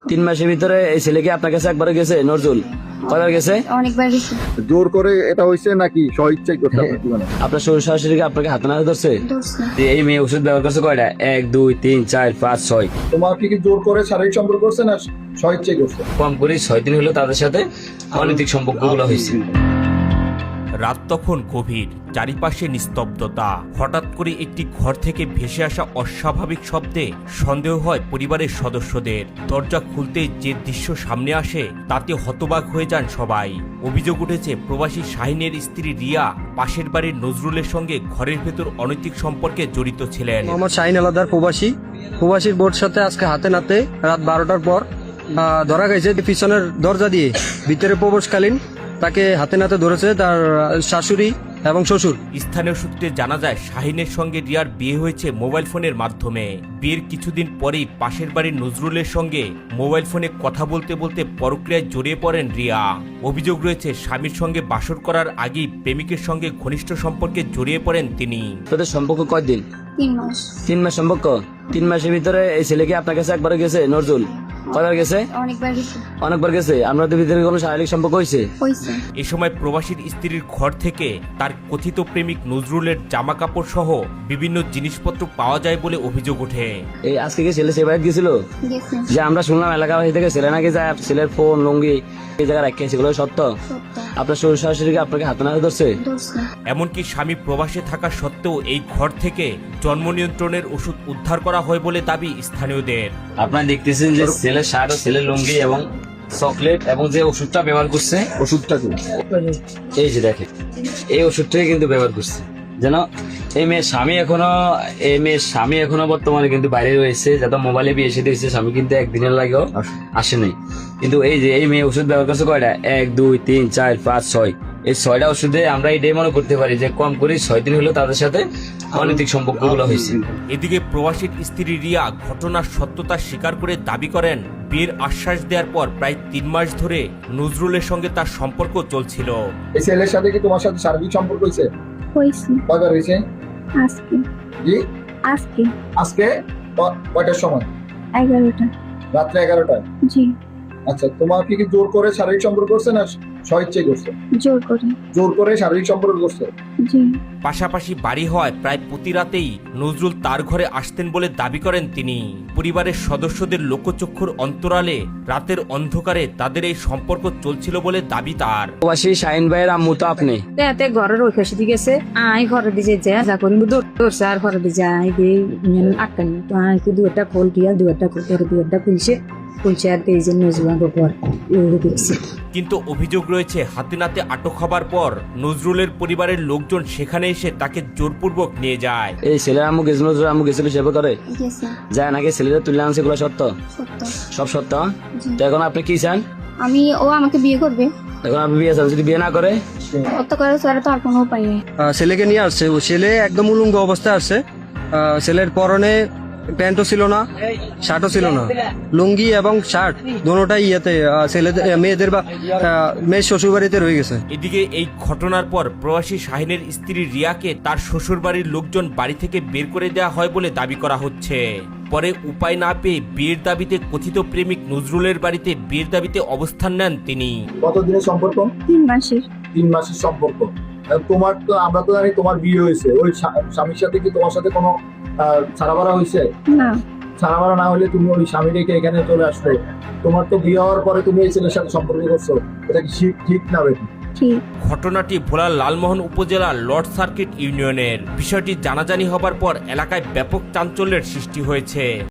3 মাসের ভিতরে এই ছেলে কি আপনার কাছে একবার গেছে? নজরুল কয়বার গেছে? অনেকবার গেছি। জোর করে এটা হয়েছে নাকি স্বইচ্ছাই করতে আপনার জীবনে? আপনার শ্বশুর শাশুড়ি কি আপনাকে হাতে নাতে ধরছে? ধরছে। এই মেয়ে ওষুধ ব্যবহার করছে কয়টা? 1 2 3 4 5 6। তোমাকে কি জোর করে শারীরিক সম্পর্ক করছে না স্বইচ্ছাই করছে? কম করে 6 দিন হলো তাদের সাথে অনৈতিক সম্পর্কগুলো হয়েছে। রাত তখন গভীর, চারিপাশে নিস্তব্ধতা। হঠাৎ করে একটি ঘর থেকে ভেসে আসা অস্বাভাবিক শব্দে সন্দেহ হয় পরিবারের সদস্যদের। দরজা খুলতেই যে দৃশ্য সামনে আসে তাতে হতবাক হয়ে যান সবাই। অভিযোগ উঠেছে প্রবাসী শাহিনের স্ত্রী রিয়া পাশের বাড়ির নজরুলের সঙ্গে ঘরের ভেতর অনৈতিক সম্পর্কে জড়িত ছিলেন। মোহাম্মদ শাহিন আলাদার প্রবাসীর বোর্ড সাথে আজকে হাতে নাতে রাত 12টার পর ধরা গেছে পিছনের দরজা দিয়ে ভিতরে প্রবেশকালীন তাকে হাতে নাতে ধরেছে তার শাশুড়ি এবং শ্বশুর। স্থানীয় সূত্রে জানা যায় শাহিনের সঙ্গে রিয়ার বিয়ে হয়েছে মোবাইল ফোনের মাধ্যমে। বিয়ের কিছুদিন পরেই পাশের বাড়ির নজরুলের সঙ্গে মোবাইল ফোনে কথা বলতে বলতে পরক্রিয়ায় জড়িয়ে পড়েন রিয়া। অভিযোগ রয়েছে স্বামীর সঙ্গে বাসর করার আগেই প্রেমিকের সঙ্গে ঘনিষ্ঠ সম্পর্কে জড়িয়ে পড়েন তিনি। তাদের সম্পর্ক কয়দিন? 3 মাস। 3 মাস সম্পর্ক। 3 মাসের ভিতরে এই ছেলে কি আপনার কাছে একবার গেছে? নজরুল কয়বার গেছে? অনেকবার গেছি। অনেকবার গেছে। আপনাদের ভিতরে কোনো শারীরিক সম্পর্ক হয়েছে? হইছে। এ সময় প্রবাসীর স্ত্রীর ঘর থেকে তার কথিত প্রেমিক নজরুলের জামা কাপড় সহ বিভিন্ন জিনিসপত্র পাওয়া যায় বলে অভিযোগ ওঠে। এই আজকে কি ছেলে সেবায়ত গেছিল? গেছে। যে আমরা শুনলাম এলাকাবাসী থেকে ছেলে নাকি যায় ছেলের ফোন লুঙ্গি এই জায়গায় রাখিয়েছে, এগুলো সত্য? সত্য। আপনার শ্বশুর শাশুড়ি কি আপনাকে হাতে নাতে ধরছে? ধরছে। এমনকি স্বামী প্রবাসে থাকা সত্ত্বেও এই ঘর থেকে জন্ম নিয়ন্ত্রণের ওষুধ উদ্ধার করা হয় বলে দাবি স্থানীয়দের। আপনারা দেখতেছেন যে ছেলের শার্ট ও ছেলের লুঙ্গি এবং চকলেট এবং যে ওষুধটা ব্যবহার করছে, ওষুধটা কি? এই যে দেখেন এই ওষুধটাই কিন্তু ব্যবহার করছে। যেন এই মেয়ের স্বামী এখনো বর্তমানে কিন্তু বাইরে রয়েছে, যাতে মোবাইলে বিয়ে এসে দিয়েছে। স্বামী কিন্তু একদিনের লাগেও আসে নাই। কিন্তু এই যে এই মেয়ে ওষুধ ব্যবহার করছে কয়টা? 1 2 3 4 5 6। এই 6টা ওষুধে আমরা এটাই মনে করতে পারি যে কম করে 6 দিন হলো তাদের সাথে অনৈতিক সম্পর্কগুলো হয়েছে। এদিকে প্রবাসীর স্ত্রী রিয়া ঘটনার সত্যতা স্বীকার করে দাবি করেন বিয়ের আশ্বাস দেওয়ার পর প্রায় 3 মাস ধরে নজরুলের সঙ্গে তার সম্পর্ক চলছিল। এই ছেলের সাথে কি তোমার সাথে শারীরিক সম্পর্ক হয়েছে? হইছে। কয়বার হয়েছে? আজকে। জি আজকে। আজকে কয়টার সময়? 11টা। রাত্রে 11টায়? জি। আচ্ছা, তোমাকে কি জোর করে শারীরিক সম্পর্ক করছে না স্বইচ্ছাই করছে? জোর করে। জোর করে শারীরিক সম্পর্ক করছে। জি। পাশাপাশি বাড়ি হওয়ায় প্রায় প্রতি রাতেই নজরুল তার ঘরে আসতেন বলে দাবি করেন তিনি। পরিবারের সদস্যদের লোকচক্ষুর অন্তরালে রাতের অন্ধকারে তাদের এই সম্পর্ক চলছিল বলে দাবি তার। প্রবাসী শাহিন ভাইয়ের আম্মু তো আপনি? তে ঘরের ওই পাশে দিকে গেছে আই ঘরে দিছে যা করি দৌড়ছে আর ঘরে দিছে আই দিয়ে আটকানি তো আই দুটা খোল দিয়া দুটা খুলছে আর এই যে নজরুল পর দেখছি। কিন্তু অভিযোগ রয়েছে হাতে নাতে আটক হবার পর নজরুলের পরিবারের লোকজন সেখানে এসে তাকে জোরপূর্বক নিয়ে যায়। এই ছেলের আম্মু গেছিল, নজরুল আম্মু গেছিল সেবা করে গেছে। যায় নাকি ছেলেরা তুলে আনছে, এগুলো সত্য? সত্য। সব সত্য? জি। তো এখন আপনি কি চান? ও আমাকে বিয়ে করবে। এখন আপনি বিয়ে চান, যদি বিয়ে না করে? অত করে ছাড়া তো আর কোনো উপায় নেই। ছেলেকে নিয়ে আসছে, ও ছেলে একদম উলঙ্গ অবস্থায় আসছে। ছেলের পরনে প্যান্টও ছিল না, শার্টও ছিল না, লুঙ্গি এবং শার্ট দোনোটাই মেয়েদের বা মেয়ের শ্বশুর বাড়িতে রয়ে গেছে। এদিকে এই ঘটনার পর প্রবাসী শাহিনের স্ত্রী রিয়াকে তার শ্বশুর বাড়ির লোকজন বাড়ি থেকে বের করে দেওয়া হয় বলে দাবি করা হচ্ছে। পরে উপায় না পেয়ে বিয়ের দাবিতে কথিত প্রেমিক নজরুলের বাড়িতে বিয়ের দাবিতে অবস্থান নেন তিনি। কতদিনের সম্পর্ক? 3 মাসের। 3 মাসের সম্পর্ক। তোমার তো আমরা তো জানি তোমার বিয়ে হয়েছে। ওই স্বামীর সাথে কি তোমার সাথে কোনো ছাড়াবাড়া হয়েছে? না। ছাড়াবাড়া না হলে তুমি ওই স্বামী রেখে এখানে চলে আসলে তোমার তো বিয়ে হওয়ার পরে তুমি এই ছেলের সাথে সম্পর্ক করছো, এটা কি ঠিক না বেটি? ঠিক। ঘটনাটি ভোলার লালমোহন উপজেলার লর্ড সার্কিট ইউনিয়নের। বিষয়টি জানাজানি হবার পর এলাকায় ব্যাপক চাঞ্চল্যের সৃষ্টি হয়েছে।